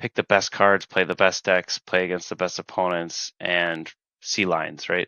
pick the best cards, play the best decks, play against the best opponents, and see lines, right?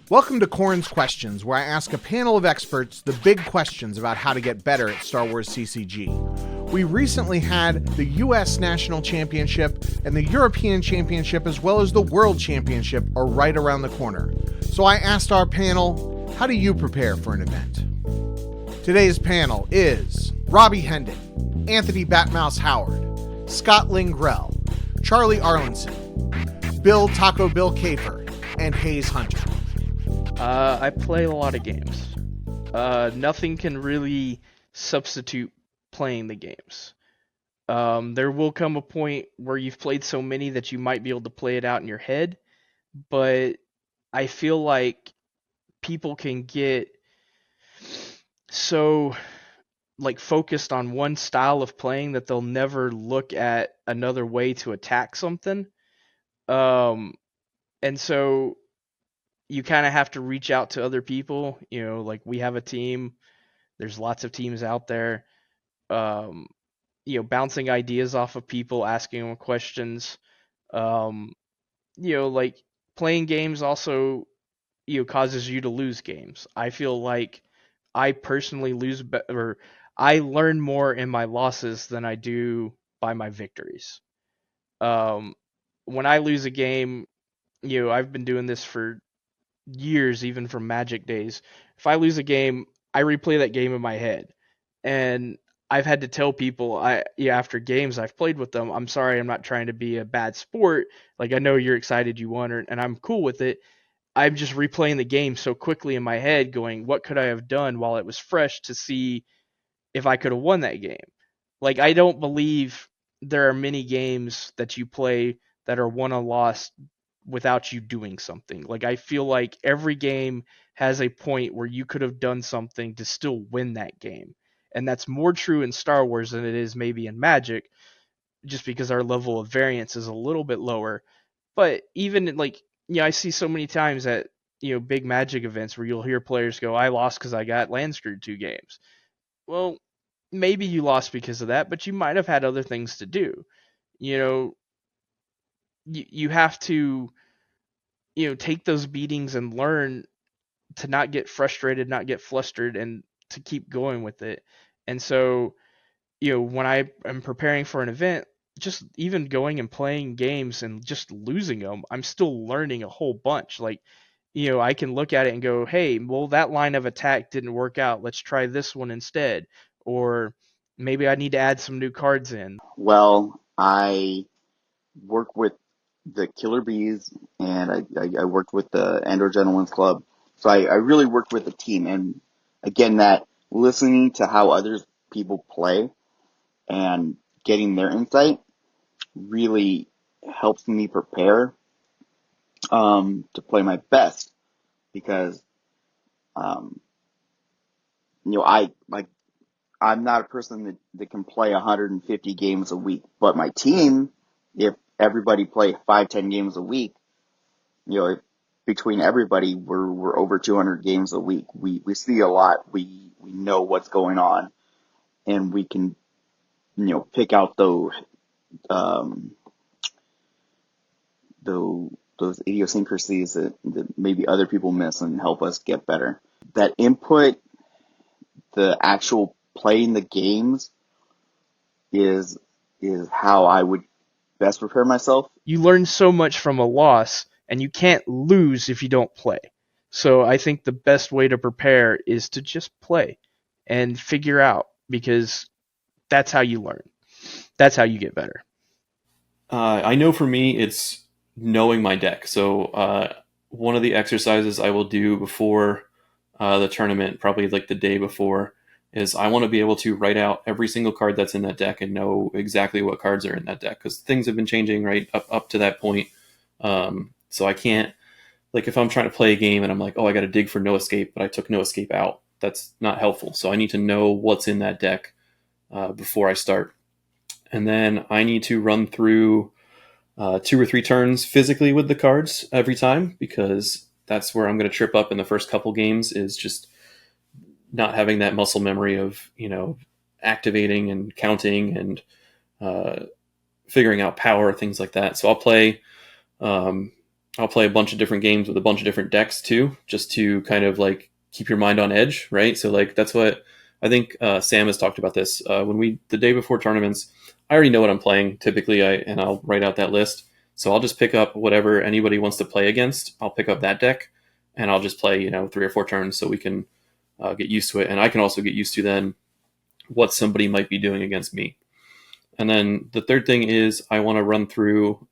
Welcome to Corran's Questions, where I ask a panel of experts the big questions about how to get better at Star Wars CCG. We recently had the US National Championship and the European Championship, as well as the World Championship, are right around the corner. So I asked our panel, how do you prepare for an event? Today's panel is Robbie Hendon, Anthony Batmouse Howard, Scott Lingrel, Charlie Arlandson, Bill Tacobill Kafer, and Hayes Hunter. I play a lot of games. Nothing can really substitute playing the games. There will come a point where you've played so many that you might be able to play it out in your head, but I feel like people can get so focused on one style of playing that they'll never look at another way to attack something. And so you kind of have to reach out to other people, we have a team, there's lots of teams out there, bouncing ideas off of people, asking them questions, playing games also, causes you to lose games. I feel like I personally I learn more in my losses than I do by my victories. When I lose a game, I've been doing this for years, even from Magic days. If I lose a game, I replay that game in my head, and I've had to tell people after games I've played with them, I'm sorry, I'm not trying to be a bad sport. I know you're excited you won, and I'm cool with it. I'm just replaying the game so quickly in my head, going, what could I have done while it was fresh to see if I could have won that game? I don't believe there are many games that you play that are won or lost without you doing something. I feel like every game has a point where you could have done something to still win that game. And that's more true in Star Wars than it is maybe in Magic, just because our level of variance is a little bit lower. But even I see so many times at, big Magic events where you'll hear players go, I lost because I got land screwed 2 games. Well, maybe you lost because of that, but you might have had other things to do. You have to, take those beatings and learn to not get frustrated, not get flustered, and to keep going with it. And so, when I am preparing for an event, just even going and playing games and just losing them, I'm still learning a whole bunch. I can look at it and go, hey, well, that line of attack didn't work out. Let's try this one instead. Or maybe I need to add some new cards in. Well, I work with the Killer Bees, and I worked with the Andor Gentlemen's Club. So I really worked with the team. And again, that listening to how other people play and getting their insight really helps me prepare to play my best, because I'm not a person that can play 150 games a week, but my team, if everybody play 5-10 games a week, if between everybody we're over 200 games a week. We see a lot. We know what's going on, and we can pick out those idiosyncrasies that maybe other people miss and help us get better. That input, the actual playing the games, is how I would best prepare myself. You learn so much from a loss, and you can't lose if you don't play. So I think the best way to prepare is to just play and figure out, because that's how you learn. That's how you get better. I know for me, it's knowing my deck. So one of the exercises I will do before the tournament, probably the day before, is I want to be able to write out every single card that's in that deck and know exactly what cards are in that deck, because things have been changing right up to that point. So I can't, if I'm trying to play a game and I'm like, oh, I got to dig for no escape, but I took no escape out. That's not helpful. So I need to know what's in that deck before I start. And then I need to run through 2 or 3 turns physically with the cards every time, because that's where I'm going to trip up in the first couple games, is just not having that muscle memory of, activating and counting and figuring out power, things like that. So I'll play a bunch of different games with a bunch of different decks too, just to kind of like keep your mind on edge, right? So like that's what I think Sam has talked about this. The day before tournaments, I already know what I'm playing typically, and I'll write out that list. So I'll just pick up whatever anybody wants to play against. I'll pick up that deck, and I'll just play 3 or 4 turns so we can get used to it, and I can also get used to then what somebody might be doing against me. And then the third thing is I want to run through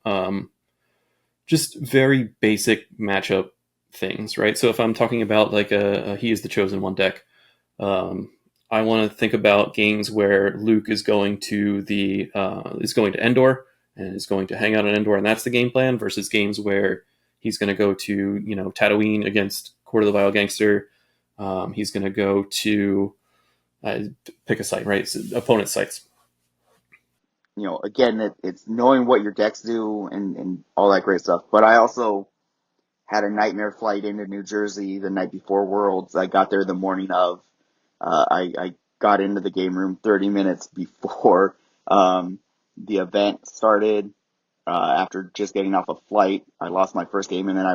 just very basic matchup things, right? So if I'm talking about like a He is the Chosen One deck, I want to think about games where Luke is going to Endor and is going to hang out on Endor, and that's the game plan, versus games where he's going to go to Tatooine against Court of the Vile Gangster. He's going to go to pick a site, right? So opponent sites. Again, it's knowing what your decks do and all that great stuff. But I also had a nightmare flight into New Jersey the night before Worlds. I got there the morning of. I got into the game room 30 minutes before the event started. After just getting off a flight, I lost my first game, and then I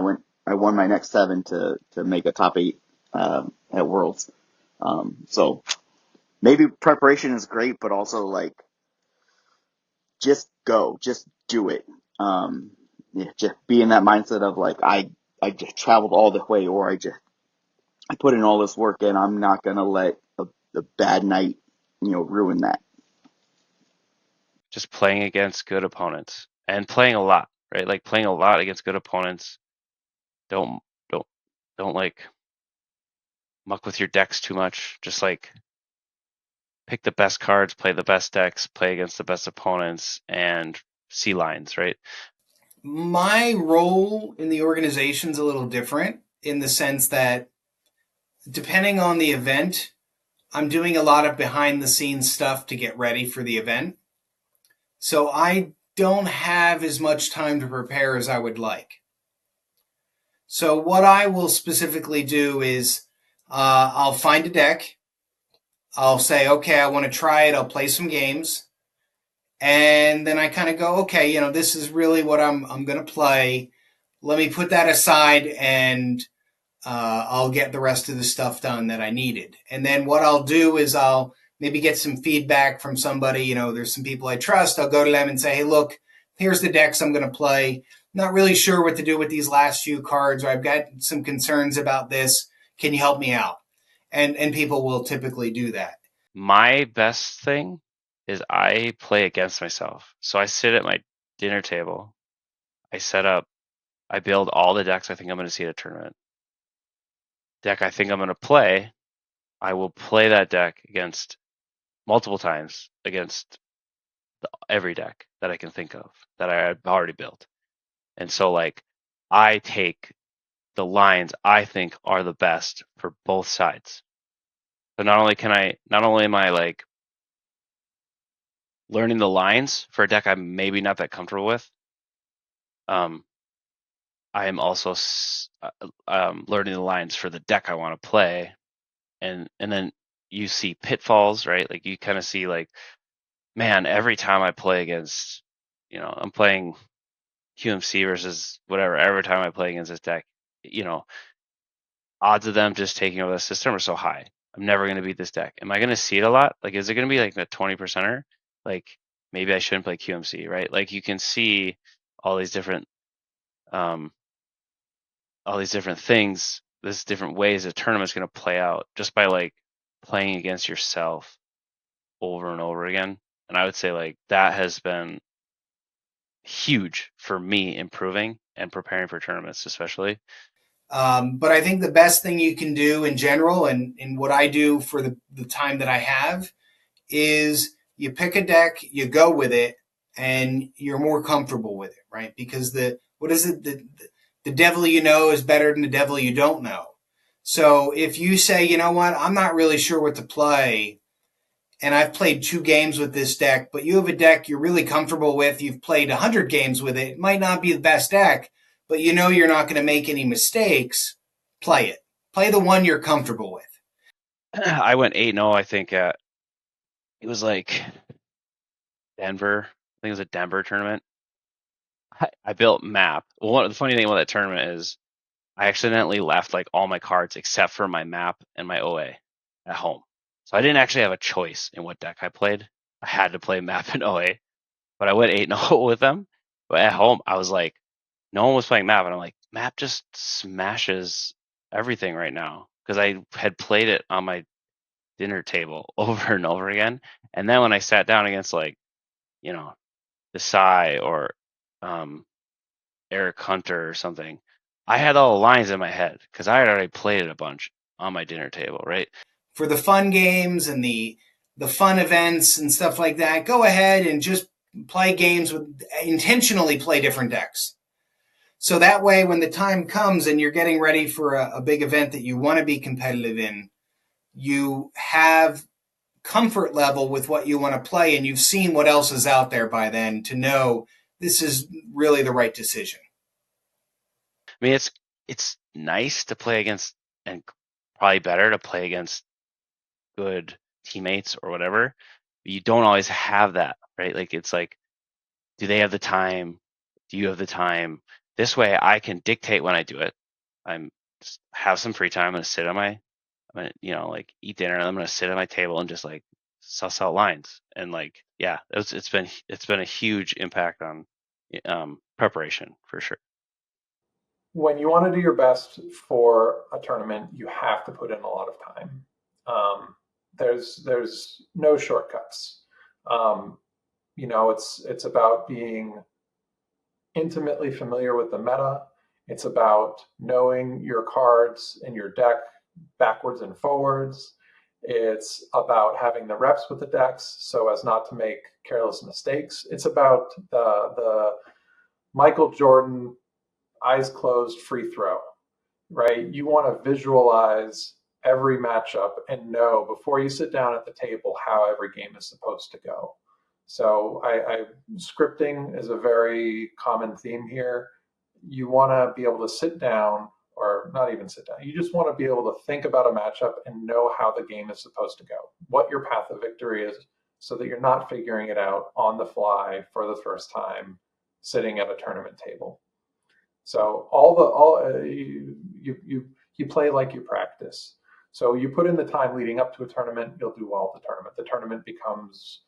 won my next 7 to make a top 8 at Worlds. So maybe preparation is great, but also like just go, just do it. Just be in that mindset of like I just traveled all the way, or I put in all this work, and I'm not gonna let a bad night ruin that. Just playing against good opponents and playing a lot, right? Like playing a lot against good opponents. Don't like muck with your decks too much. Just like pick the best cards, play the best decks, play against the best opponents, and see lines, right? My role in the organization's a little different in the sense that depending on the event, I'm doing a lot of behind the scenes stuff to get ready for the event. So I don't have as much time to prepare as I would like. So what I will specifically do is I'll find a deck. I'll say, okay, I want to try it. I'll play some games. And then I kind of go, okay, this is really what I'm going to play. Let me put that aside, and I'll get the rest of the stuff done that I needed. And then what I'll do is I'll maybe get some feedback from somebody. There's some people I trust. I'll go to them and say, hey, look, here's the decks I'm going to play. Not really sure what to do with these last few cards, or I've got some concerns about this. Can you help me out? And people will typically do that. My best thing is I play against myself. So I sit at my dinner table. I set up, I build all the decks I think I'm going to see at a tournament. Deck I think I'm going to play, I will play that deck against multiple times against every deck that I can think of that I already built. And so like I take the lines I think are the best for both sides. So not only am I like learning the lines for a deck I'm maybe not that comfortable with, I am also learning the lines for the deck I want to play, and then you see pitfalls, right? Like you kind of see like, man, every time I play against, I'm playing QMC versus whatever. Every time I play against this deck, odds of them just taking over the system are so high. I'm never going to beat this deck. Am I going to see it a lot? Like, is it going to be like a 20%er? Like, maybe I shouldn't play QMC, right? Like, you can see all these different things, there's different ways a tournament's going to play out just by like playing against yourself over and over again. And I would say like that has been huge for me improving and preparing for tournaments, especially. But I think the best thing you can do in general, and what I do for the time that I have, is you pick a deck, you go with it, and you're more comfortable with it, right? Because the devil you know is better than the devil you don't know. So if you say, you know what, I'm not really sure what to play, and I've played 2 games with this deck, but you have a deck you're really comfortable with, you've played 100 games with it, it might not be the best deck, but you're not going to make any mistakes, play it. Play the one you're comfortable with. I went 8-0, I think, it was like Denver. I think it was a Denver tournament. I built map. Well, the funny thing about that tournament is I accidentally left like all my cards except for my map and my OA at home. So I didn't actually have a choice in what deck I played. I had to play map and OA, but I went 8-0 with them. But at home, I was like, no one was playing map, and I'm like, map just smashes everything right now because I had played it on my dinner table over and over again. And then when I sat down against like, the Psy or Eric Hunter or something, I had all the lines in my head because I had already played it a bunch on my dinner table, right? For the fun games and the fun events and stuff like that, go ahead and just play games intentionally play different decks. So that way, when the time comes and you're getting ready for a big event that you want to be competitive in, you have comfort level with what you want to play, and you've seen what else is out there by then to know this is really the right decision. I mean, it's nice to play against, and probably better to play against good teammates or whatever. But you don't always have that, right? Like, it's like, do they have the time? Do you have the time? This way, I can dictate when I do it. I'm just have some free time. I'm gonna sit on my, I'm gonna, like eat dinner, and I'm gonna sit at my table and just like suss out lines. And like, yeah, it's been a huge impact on preparation for sure. When you want to do your best for a tournament, you have to put in a lot of time. There's no shortcuts. It's about being intimately familiar with the meta. It's about knowing your cards and your deck backwards and forwards. It's about having the reps with the decks so as not to make careless mistakes. It's about the Michael Jordan eyes closed free throw, right? You want to visualize every matchup and know before you sit down at the table how every game is supposed to go. So scripting is a very common theme here. You want to be able to sit down, or not even sit down. You just want to be able to think about a matchup and know how the game is supposed to go, what your path of victory is, so that you're not figuring it out on the fly for the first time sitting at a tournament table. So you play like you practice. So you put in the time leading up to a tournament, you'll do well at the tournament. The tournament becomes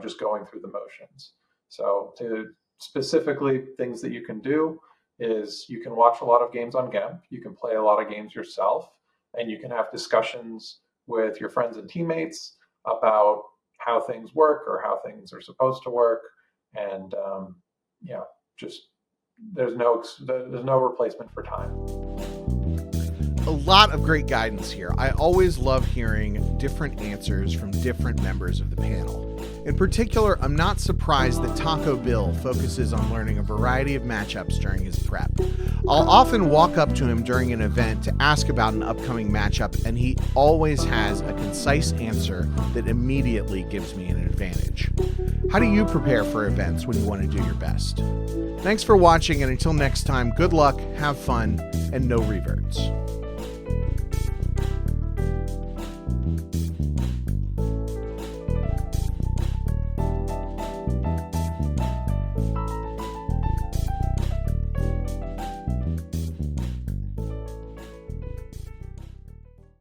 just going through the motions. So to specifically things that you can do is you can watch a lot of games on GAMP, you can play a lot of games yourself, and you can have discussions with your friends and teammates about how things work or how things are supposed to work. And there's no replacement for time. A lot of great guidance here. I always love hearing different answers from different members of the panel. In particular, I'm not surprised that tacobill focuses on learning a variety of matchups during his prep. I'll often walk up to him during an event to ask about an upcoming matchup, and he always has a concise answer that immediately gives me an advantage. How do you prepare for events when you want to do your best? Thanks for watching, and until next time, good luck, have fun, and no reverts.